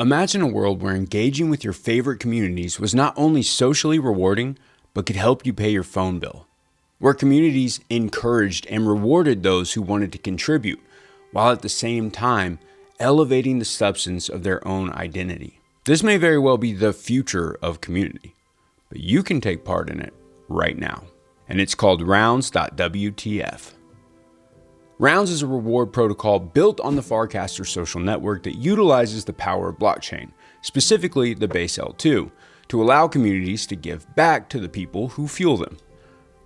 Imagine a world where engaging with your favorite communities was not only socially rewarding, but could help you pay your phone bill. Where communities encouraged and rewarded those who wanted to contribute, while at the same time elevating the substance of their own identity. This may very well be the future of community, but you can take part in it right now. And it's called Rounds.wtf. Rounds is a reward protocol built on the Farcaster social network that utilizes the power of blockchain, specifically the base L2, to allow communities to give back to the people who fuel them.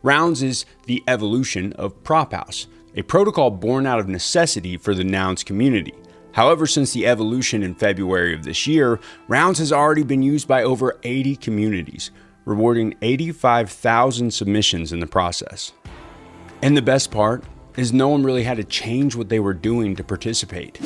Rounds is the evolution of Prop.House, a protocol born out of necessity for the Nouns community. However, since the evolution in February of this year, Rounds has already been used by over 80 communities, rewarding 85,000 submissions in the process. And the best part is no one really had to change what they were doing to participate.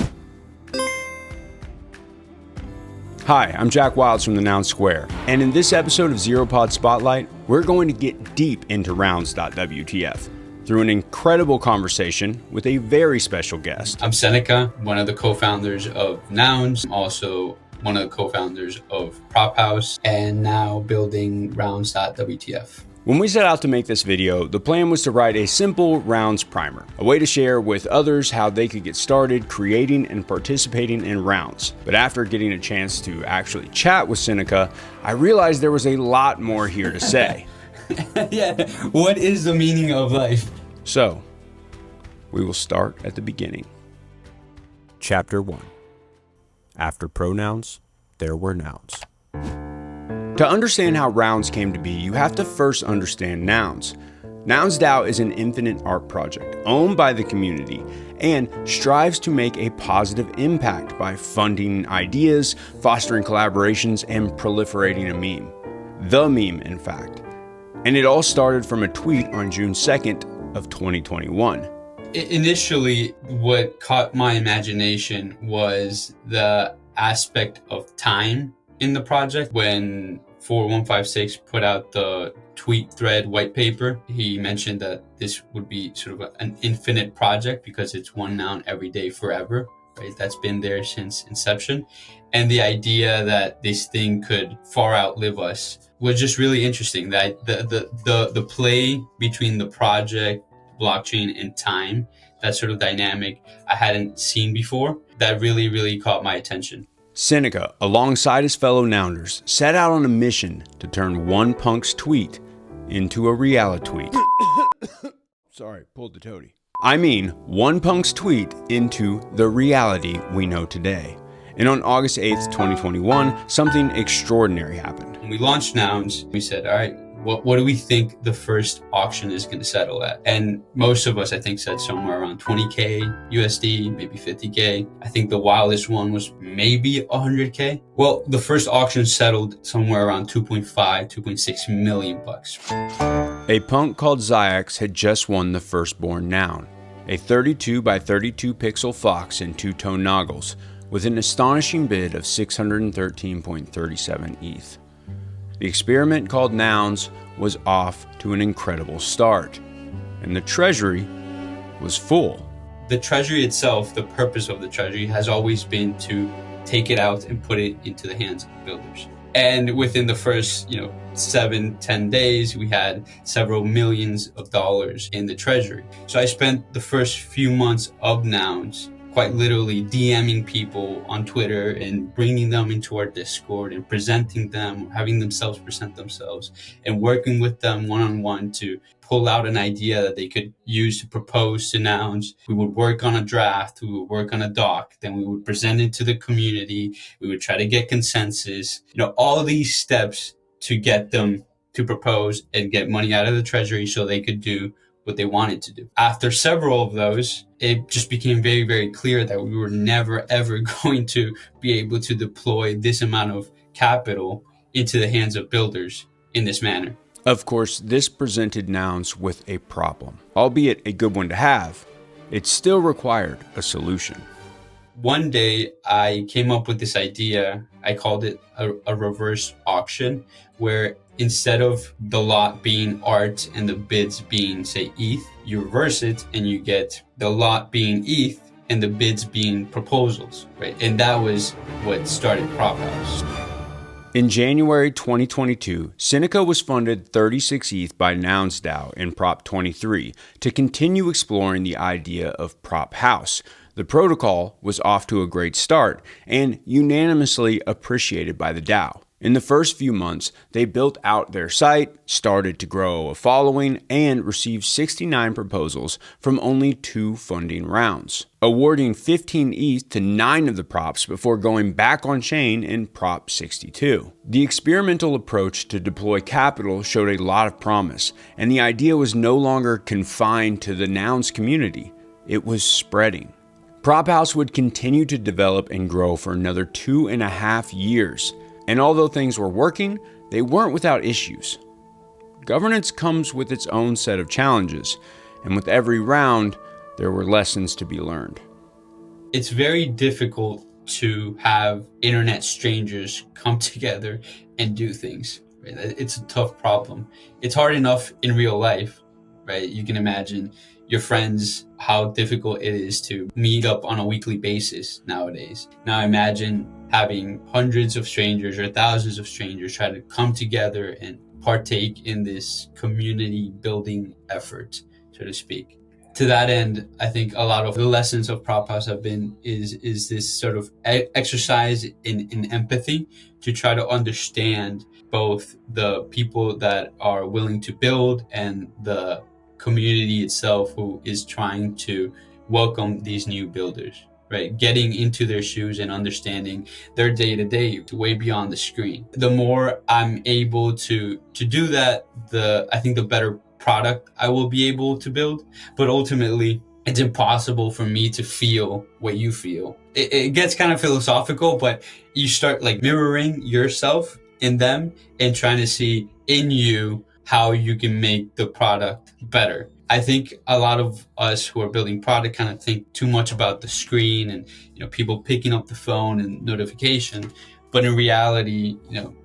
Hi, I'm Jack Wilds from the Noun Square, and in this episode of ZERØPØD Spotlight, we're going to get deep into Rounds.wtf through an incredible conversation with a very special guest. I'm Seneca, one of the co-founders of Nouns, also one of the co-founders of Prop.House, and now building Rounds.wtf. When we set out to make this video, the plan was to write a simple Rounds primer, a way to share with others how they could get started creating and participating in Rounds. But after getting a chance to actually chat with Seneca, I realized there was a lot more here to say. Yeah, what is the meaning of life? So, we will start at the beginning. Chapter 1. After pronouns, there were nouns. To understand how Rounds came to be, you have to first understand Nouns. Nouns DAO is an infinite art project owned by the community and strives to make a positive impact by funding ideas, fostering collaborations, and proliferating a meme. The meme, in fact. And it all started from a tweet on June 2nd of 2021. Initially, what caught my imagination was the aspect of time in the project. When 4156 put out the tweet thread white paper, he mentioned that this would be sort of an infinite project because it's one noun every day forever, right? That's been there since inception. And the idea that this thing could far outlive us was just really interesting. That the play between the project, blockchain, and time, that sort of dynamic I hadn't seen before, that really caught my attention. Seneca, alongside his fellow Nounders, set out on a mission to turn one punk's tweet into a reality tweet. Sorry, pulled the toady. I mean, one punk's tweet into the reality we know today. And on August 8th, 2021, something extraordinary happened. When we launched Nouns, we said, all right, what do we think the first auction is going to settle at? And most of us, I think, said somewhere around 20K USD, maybe 50K. I think the wildest one was maybe 100K. Well, the first auction settled somewhere around 2.6 million bucks. A punk called Zayax had just won the firstborn noun, a 32 by 32 pixel fox in two-tone noggles, with an astonishing bid of 613.37 ETH. The experiment called Nouns was off to an incredible start, and the treasury was full. The treasury itself, the purpose of the treasury has always been to take it out and put it into the hands of builders. And within the first, 7-10 days, we had several millions of dollars in the treasury. So I spent the first few months of Nouns quite literally DMing people on Twitter and bringing them into our Discord and presenting them, having themselves present themselves, and working with them one-on-one to pull out an idea that they could use to propose to Nouns. We would work on a draft, we would work on a doc, then we would present it to the community, we would try to get consensus, all these steps to get them to propose and get money out of the treasury so they could do what they wanted to do. After several of those, it just became very clear that we were never ever going to be able to deploy this amount of capital into the hands of builders in this manner. Of course, this presented Nouns with a problem. Albeit a good one to have, it still required a solution. One day, I came up with this idea. I called it a reverse auction, where instead of the lot being art and the bids being, say, ETH, you reverse it and you get the lot being ETH and the bids being proposals, right? And that was what started Prop.House. In January 2022, Seneca was funded 36 ETH by Nouns DAO in Prop 23 to continue exploring the idea of Prop.House. The protocol was off to a great start and unanimously appreciated by the DAO. In the first few months, they built out their site, started to grow a following, and received 69 proposals from only 2 funding rounds, awarding 15 ETH to 9 of the props before going back on chain in Prop 62. The experimental approach to deploy capital showed a lot of promise, and the idea was no longer confined to the Nouns community. It was spreading. Prop.House would continue to develop and grow for another 2.5 years. And although things were working, they weren't without issues. Governance comes with its own set of challenges, and with every round, there were lessons to be learned. It's very difficult to have internet strangers come together and do things. Right? It's a tough problem. It's hard enough in real life, right? You can imagine your friends, how difficult it is to meet up on a weekly basis nowadays. Now imagine having hundreds of strangers or thousands of strangers try to come together and partake in this community building effort, so to speak. To that end, I think a lot of the lessons of Prop.House have been is this sort of exercise in empathy to try to understand both the people that are willing to build and the community itself who is trying to welcome these new builders, right? Getting into their shoes and understanding their day-to-day way beyond the screen. The more I'm able to do that, I think the better product I will be able to build. But ultimately, it's impossible for me to feel what you feel. It gets kind of philosophical, but you start like mirroring yourself in them and trying to see in you how you can make the product better. I think a lot of us who are building product kind of think too much about the screen and people picking up the phone and notification. But in reality,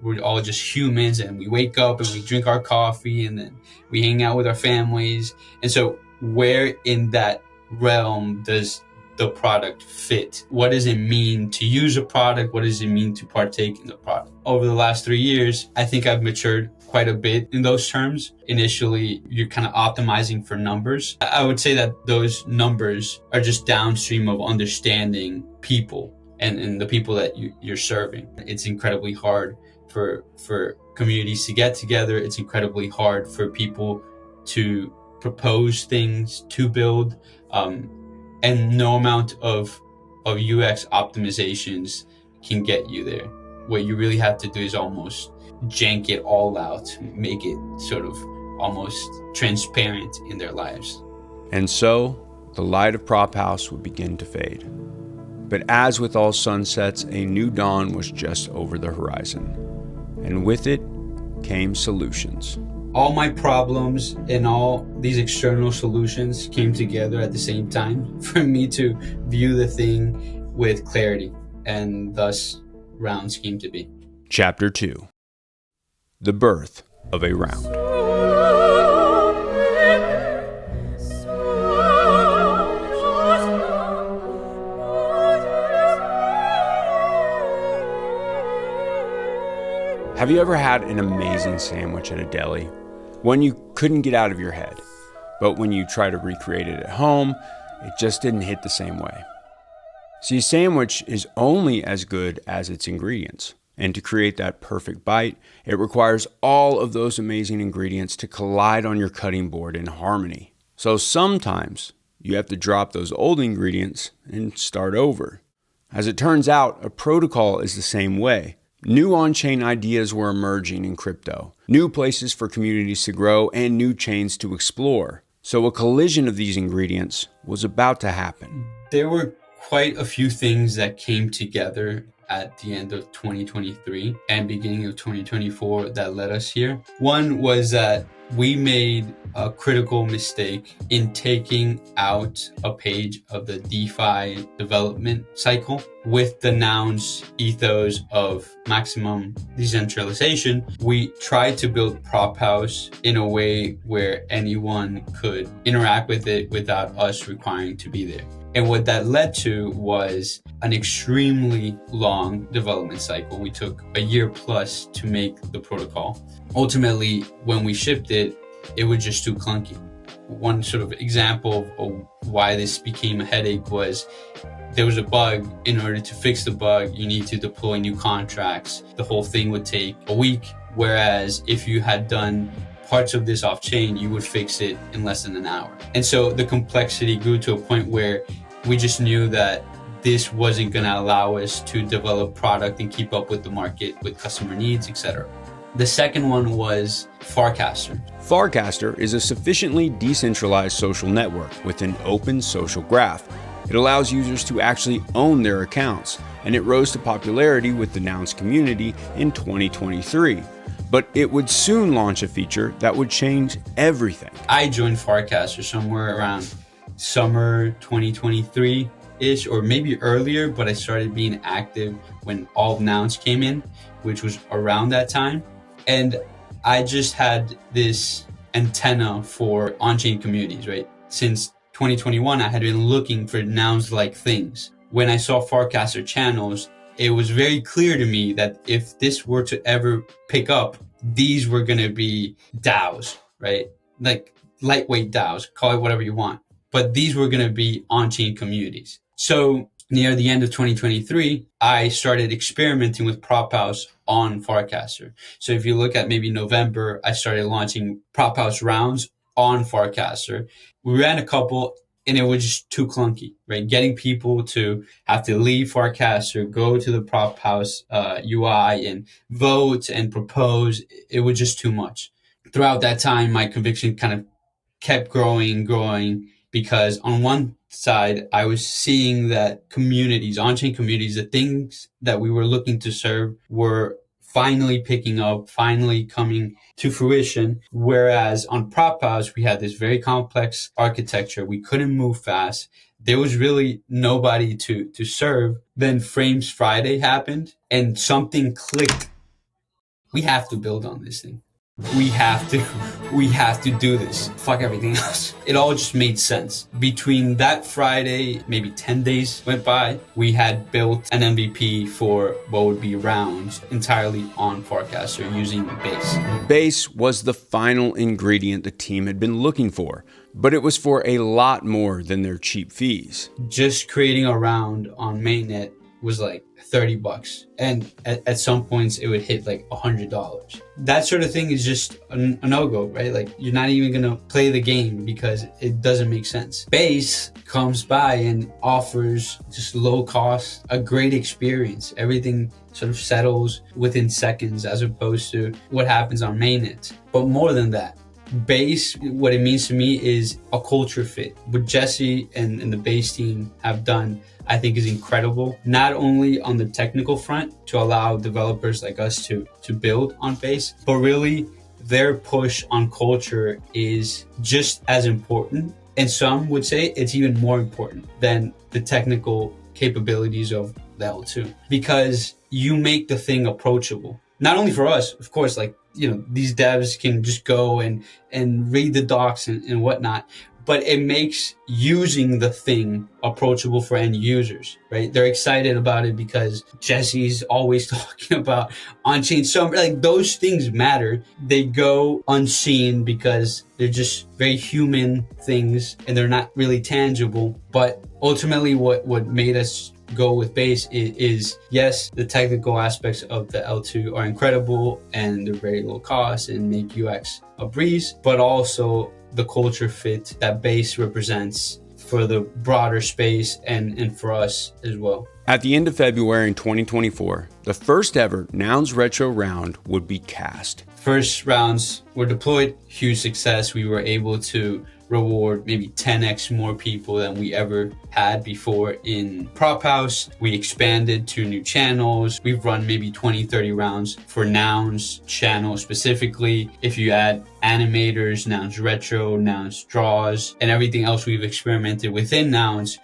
we're all just humans, and we wake up and we drink our coffee and then we hang out with our families. And so where in that realm does the product fit? What does it mean to use a product? What does it mean to partake in the product? Over the last 3 years, I think I've matured quite a bit in those terms. Initially, you're kind of optimizing for numbers. I would say that those numbers are just downstream of understanding people and the people that you're serving. It's incredibly hard for communities to get together. It's incredibly hard for people to propose things, to build, and no amount of UX optimizations can get you there. What you really have to do is almost jank it all out, make it sort of almost transparent in their lives. And so, the light of Prop.House would begin to fade. But as with all sunsets, a new dawn was just over the horizon. And with it came solutions. All my problems and all these external solutions came together at the same time for me to view the thing with clarity, and thus rounds came to be. Chapter 2. The birth of a round. Have you ever had an amazing sandwich at a deli? One you couldn't get out of your head, but when you try to recreate it at home, it just didn't hit the same way. See, a sandwich is only as good as its ingredients. And to create that perfect bite, it requires all of those amazing ingredients to collide on your cutting board in harmony. So sometimes you have to drop those old ingredients and start over. As it turns out, a protocol is the same way. New on-chain ideas were emerging in crypto, new places for communities to grow, and new chains to explore. So a collision of these ingredients was about to happen. There were quite a few things that came together at the end of 2023 and beginning of 2024 that led us here. One was that we made a critical mistake in taking out a page of the DeFi development cycle. With the Nouns ethos of maximum decentralization, we tried to build Prop.House in a way where anyone could interact with it without us requiring to be there. And what that led to was an extremely long development cycle. We took a year plus to make the protocol. Ultimately, when we shipped it, it was just too clunky. One sort of example of why this became a headache was there was a bug. In order to fix the bug, you need to deploy new contracts. The whole thing would take a week. Whereas if you had done parts of this off chain, you would fix it in less than an hour. And so the complexity grew to a point where we just knew that this wasn't going to allow us to develop product and keep up with the market, with customer needs, etc. The second one was Farcaster. Farcaster is a sufficiently decentralized social network with an open social graph. It allows users to actually own their accounts, and it rose to popularity with the Nouns community in 2023. But it would soon launch a feature that would change everything. I joined Farcaster somewhere around summer 2023-ish, or maybe earlier, but I started being active when all Nouns came in, which was around that time. And I just had this antenna for on-chain communities, right? Since 2021, I had been looking for Nouns-like things. When I saw Farcaster channels, it was very clear to me that if this were to ever pick up, these were going to be DAOs, right? Like lightweight DAOs, call it whatever you want. But these were going to be on-chain communities. So near the end of 2023, I started experimenting with Prop.House on Farcaster. So if you look at maybe November, I started launching Prop.House rounds on Farcaster. We ran a couple and it was just too clunky, right? Getting people to have to leave Farcaster, go to the Prop.House UI and vote and propose, it was just too much. Throughout that time, my conviction kind of kept growing, because on one side, I was seeing that communities, on-chain communities, the things that we were looking to serve were finally picking up, finally coming to fruition. Whereas on Prop.House, we had this very complex architecture. We couldn't move fast. There was really nobody to serve. Then Frames Friday happened and something clicked. We have to build on this thing. We have to do this. Fuck everything else. It all just made sense. Between that Friday, maybe 10 days went by, we had built an MVP for what would be rounds entirely on Farcaster using Base. Base was the final ingredient the team had been looking for, but it was for a lot more than their cheap fees. Just creating a round on mainnet was like $30. And at some points it would hit like $100. That sort of thing is just a no-go, right? Like you're not even gonna play the game because it doesn't make sense. Base comes by and offers just low cost, a great experience. Everything sort of settles within seconds as opposed to what happens on mainnet. But more than that, Base, what it means to me is a culture fit. What Jesse and the Base team have done, I think, is incredible. Not only on the technical front to allow developers like us to build on Base, but really their push on culture is just as important. And some would say it's even more important than the technical capabilities of the L2, because you make the thing approachable. Not only for us, of course, like, you know, these devs can just go and read the docs and whatnot, but it makes using the thing approachable for end users, right? They're excited about it because Jesse's always talking about on-chain. So like those things matter. They go unseen because they're just very human things and they're not really tangible. But ultimately what made us go with Base is yes, the technical aspects of the L2 are incredible and they're very low cost and make UX a breeze, but also the culture fit that Base represents for the broader space and for us as well. At the end of February in 2024, the first ever Nouns Retro round would be cast. First rounds were deployed, huge success. We were able to reward maybe 10x more people than we ever had before in Prop.House. We expanded to new channels. We've run maybe 20, 30 rounds for Nouns channel specifically. If you add animators, Nouns Retro, Nouns Draws, and everything else we've experimented within Nouns,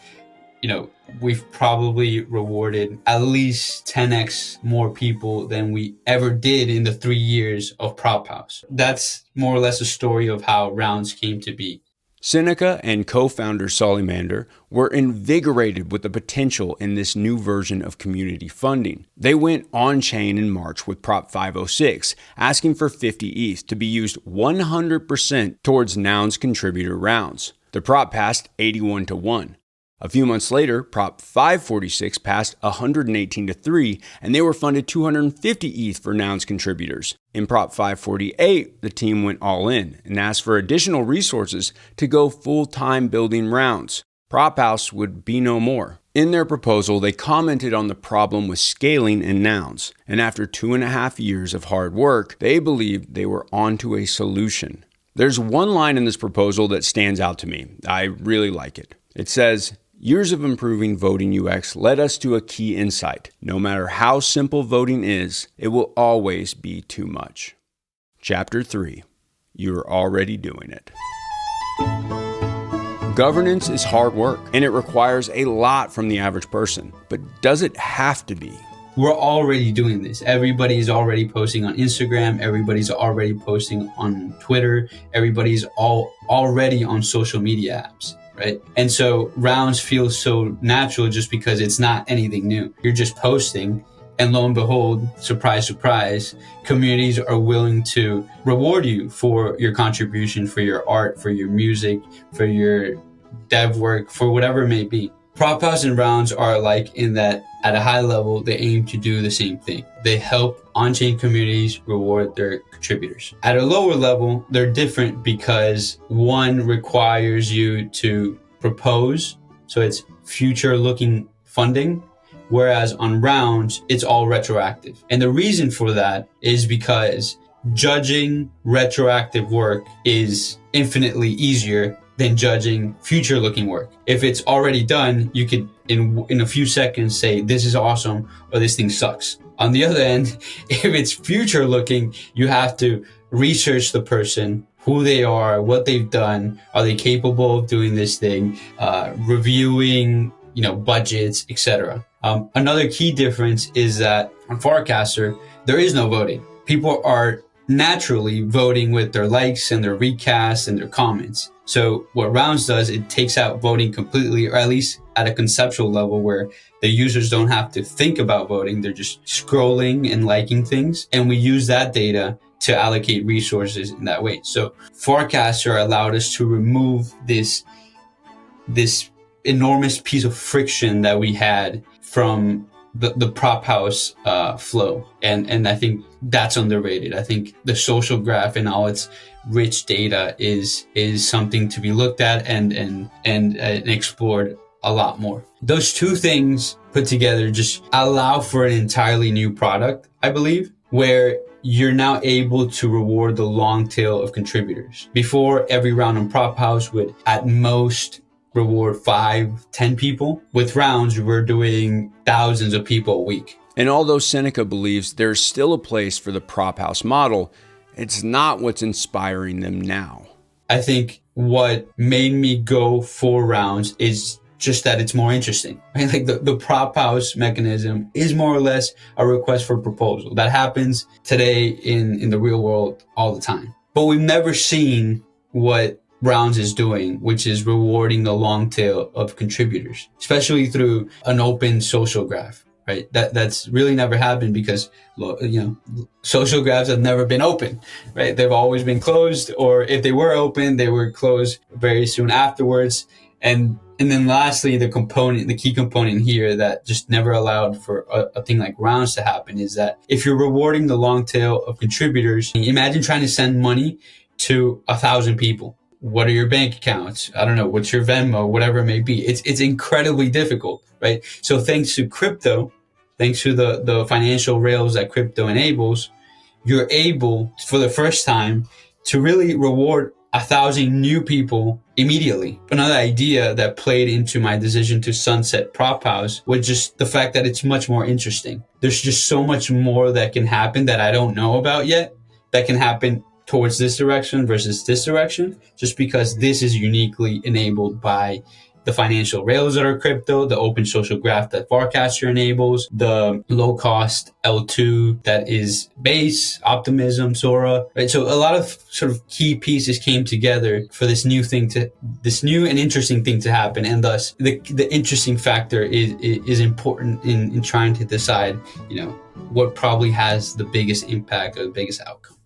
you know, we've probably rewarded at least 10x more people than we ever did in the 3 years of Prop.House. That's more or less a story of how rounds came to be. Seneca and co-founder Solimander were invigorated with the potential in this new version of community funding. They went on-chain in March with Prop 506, asking for 50 ETH to be used 100% towards Nouns contributor rounds. The prop passed 81-1. A few months later, Prop 546 passed 118-3, and they were funded 250 ETH for Nouns contributors. In Prop 548, the team went all in and asked for additional resources to go full-time building rounds. Prop.House would be no more. In their proposal, they commented on the problem with scaling in Nouns, and after 2.5 years of hard work, they believed they were onto a solution. There's one line in this proposal that stands out to me. I really like it. It says, "Years of improving voting UX led us to a key insight. No matter how simple voting is, it will always be too much." Chapter 3. You're already doing it. Governance is hard work, and it requires a lot from the average person. But does it have to be? We're already doing this. Everybody's already posting on Instagram. Everybody's already posting on Twitter. Everybody's already on social media apps. Right? And so rounds feel so natural just because it's not anything new. You're just posting, and lo and behold, surprise, surprise, communities are willing to reward you for your contribution, for your art, for your music, for your dev work, for whatever it may be. Prop.House and rounds are alike in that at a high level, they aim to do the same thing. They help on-chain communities reward their contributors. At a lower level, they're different because one requires you to propose, so it's future-looking funding, whereas on rounds, it's all retroactive. And the reason for that is because judging retroactive work is infinitely easier than judging future-looking work. If it's already done, you could, in a few seconds, say, this is awesome, or this thing sucks. On the other end, if it's future-looking, you have to research the person, who they are, what they've done, are they capable of doing this thing, reviewing, budgets, etc. Another key difference is that on Farcaster, there is no voting. People are naturally voting with their likes and their recasts and their comments. So what Rounds does, it takes out voting completely, or at least at a conceptual level where the users don't have to think about voting. They're just scrolling and liking things. And we use that data to allocate resources in that way. So Farcaster allowed us to remove this enormous piece of friction that we had from the Prop.House flow. And I think that's underrated. I think the social graph and all its rich data is something to be looked at and explored a lot more. Those two things put together just allow for an entirely new product, I believe, where you're now able to reward the long tail of contributors. Before, every round on Prop.House would at most reward 5-10 people. With rounds, we're doing thousands of people a week. And although Seneca believes there's still a place for the Prop.House model, it's not what's inspiring them now. I think what made me go for rounds is just that it's more interesting, right? Like the Prop.House mechanism is more or less a request for proposal. That happens today in the real world all the time. But we've never seen what Rounds is doing, which is rewarding the long tail of contributors, especially through an open social graph, right? That's really never happened because, social graphs have never been open, right? They've always been closed, or if they were open, they were closed very soon afterwards. And then lastly, the key component here that just never allowed for a thing like rounds to happen is that if you're rewarding the long tail of contributors, imagine trying to send money to 1,000 people. What are your bank accounts? I don't know. What's your Venmo? Whatever it may be. It's incredibly difficult, right? So thanks to crypto, thanks to the financial rails that crypto enables, you're able for the first time to really reward 1,000 new people immediately. Another idea that played into my decision to sunset Prop.House was just the fact that it's much more interesting. There's just so much more that can happen that I don't know about yet, that can happen towards this direction versus this direction, just because this is uniquely enabled by the financial rails that are crypto, the open social graph that Farcaster enables, the low cost L2 that is Base, Optimism, Sora, right? So a lot of sort of key pieces came together for this new and interesting thing to happen. And thus the interesting factor is important in trying to decide, what probably has the biggest impact or the biggest outcome.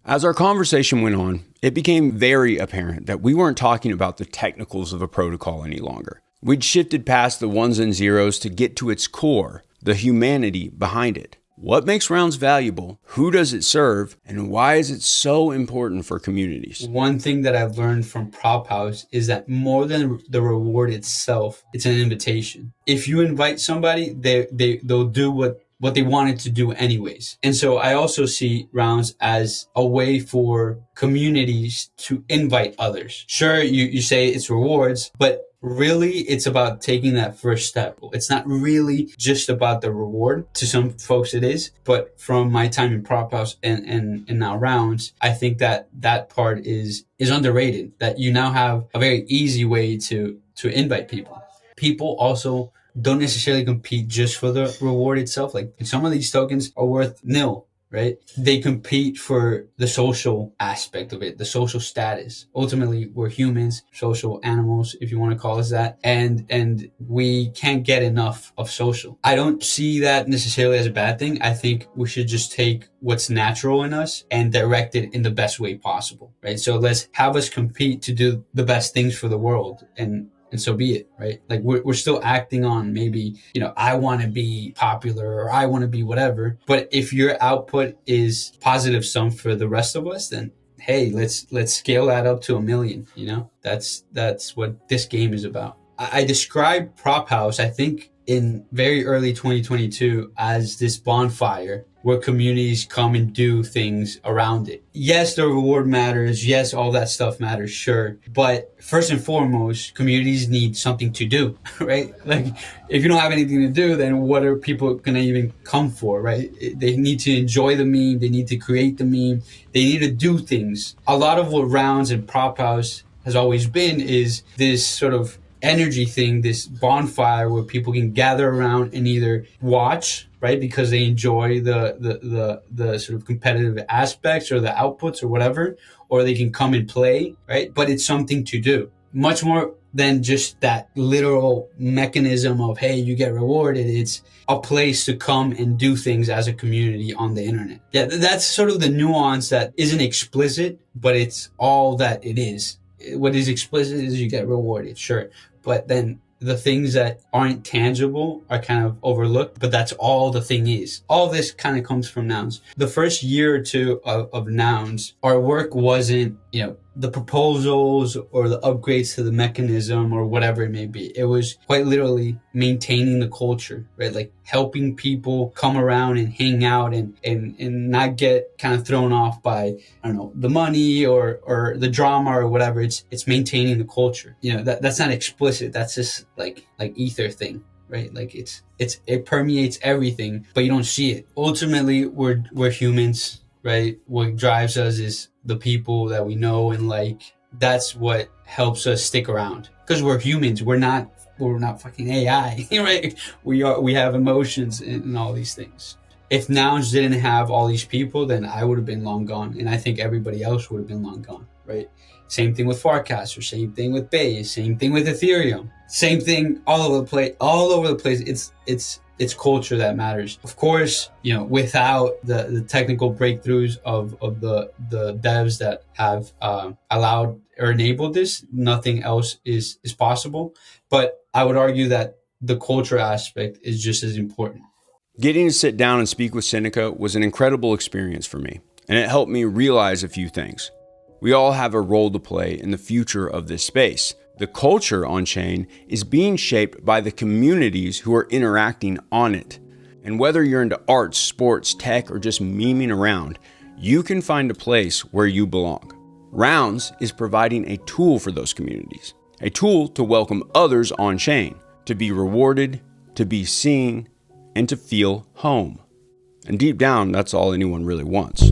As our conversation went on, it became very apparent that we weren't talking about the technicals of a protocol any longer. We'd shifted past the ones and zeros to get to its core, the humanity behind it. What makes Rounds valuable? Who does it serve? And why is it so important for communities? One thing that I've learned from Prop.House is that more than the reward itself, it's an invitation. If you invite somebody, they'll do what they wanted to do anyways. And so I also see Rounds as a way for communities to invite others. Sure, you say it's rewards, but really it's about taking that first step. It's not really just about the reward. To some folks it is, but from my time in Prop.House and now Rounds, I think that part is underrated, that you now have a very easy way to invite people. People also don't necessarily compete just for the reward itself. Like some of these tokens are worth nil, right? They compete for the social aspect of it, the social status. Ultimately, we're humans, social animals, if you want to call us that. And we can't get enough of social. I don't see that necessarily as a bad thing. I think we should just take what's natural in us and direct it in the best way possible, right? So let's have us compete to do the best things for the world, and so be it, right? Like we're still acting on maybe, I want to be popular or I want to be whatever. But if your output is positive sum for the rest of us, then hey, let's scale that up to 1 million. That's what this game is about. I described Prop.House, I think, in very early 2022 as this bonfire where communities come and do things around it. Yes, the reward matters. Yes, all that stuff matters, sure. But first and foremost, communities need something to do, right? Like if you don't have anything to do, then what are people going to even come for, right? They need to enjoy the meme. They need to create the meme. They need to do things. A lot of what Rounds and Prop.House has always been is this sort of energy thing, this bonfire where people can gather around and either watch, right, because they enjoy the sort of competitive aspects or the outputs or whatever, or they can come and play, right? But it's something to do. Much more than just that literal mechanism of, hey, you get rewarded. It's a place to come and do things as a community on the internet. Yeah, that's sort of the nuance that isn't explicit, but it's all that it is. What is explicit is you get rewarded, sure. But then the things that aren't tangible are kind of overlooked, but that's all the thing is. All this kind of comes from Nouns. The first year or two of Nouns, our work wasn't, the proposals or the upgrades to the mechanism or whatever it may be. It was quite literally maintaining the culture, right? Like helping people come around and hang out and not get kind of thrown off by, the money or the drama or whatever. It's maintaining the culture. That's not explicit. That's just like ether thing, right? Like it permeates everything, but you don't see it. Ultimately, we're humans, right? What drives us is the people that we know and like. That's what helps us stick around, because we're humans. We're not fucking AI, right? We have emotions and all these things. If Nouns didn't have all these people, then I would have been long gone, and I think everybody else would have been long gone, right? Same thing with Farcaster, same thing with Base, same thing with Ethereum, same thing all over the place. It's culture that matters. Of course, without the technical breakthroughs of the devs that have allowed or enabled this, nothing else is possible. But I would argue that the culture aspect is just as important. Getting to sit down and speak with Seneca was an incredible experience for me, and it helped me realize a few things. We all have a role to play in the future of this space. The culture on-chain is being shaped by the communities who are interacting on it. And whether you're into arts, sports, tech, or just memeing around, you can find a place where you belong. Rounds is providing a tool for those communities, a tool to welcome others on-chain, to be rewarded, to be seen, and to feel home. And deep down, that's all anyone really wants.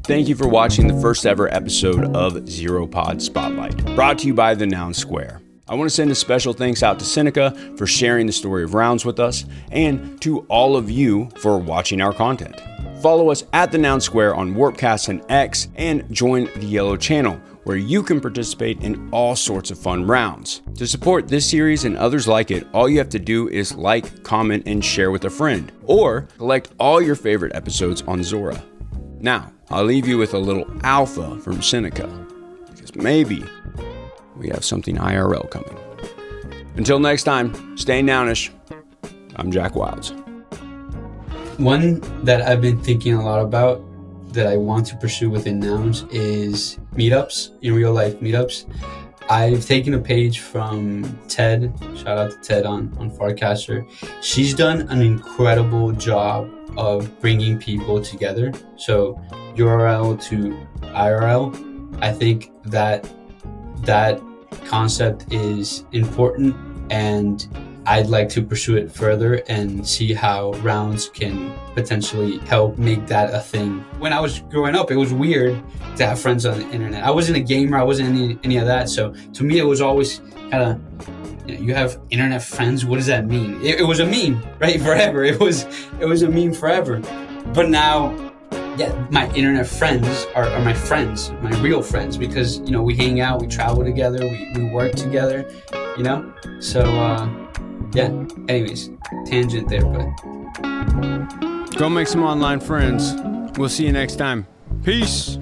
Thank you for watching the first ever episode of ZERØPØD Spotlight, brought to you by the Noun Square. I want to send a special thanks out to Seneca for sharing the story of rounds with us, and to all of you for watching our content. Follow us at the Noun Square on Warpcast and X, and join the Yellow Channel, where you can participate in all sorts of fun rounds. To support this series and others like it, all you have to do is like, comment, and share with a friend, or collect all your favorite episodes on Zora. Now, I'll leave you with a little alpha from Seneca, because maybe we have something IRL coming. Until next time, stay nounish. I'm Jack Wilds. One that I've been thinking a lot about that I want to pursue within nouns is meetups, in real life meetups. I've taken a page from Ted, shout out to Ted on Farcaster. She's done an incredible job of bringing people together. So URL to IRL, I think that concept is important, and I'd like to pursue it further and see how rounds can potentially help make that a thing. When I was growing up, it was weird to have friends on the internet. I wasn't a gamer, I wasn't any of that. So to me, it was always kind of, you have internet friends, what does that mean? It was a meme, right? Forever. It was a meme forever. But now, yeah, my internet friends are my friends, my real friends, because, we hang out, we travel together, we work together, So, yeah, anyways, tangent there, but Go make some online friends. We'll see you next time. Peace.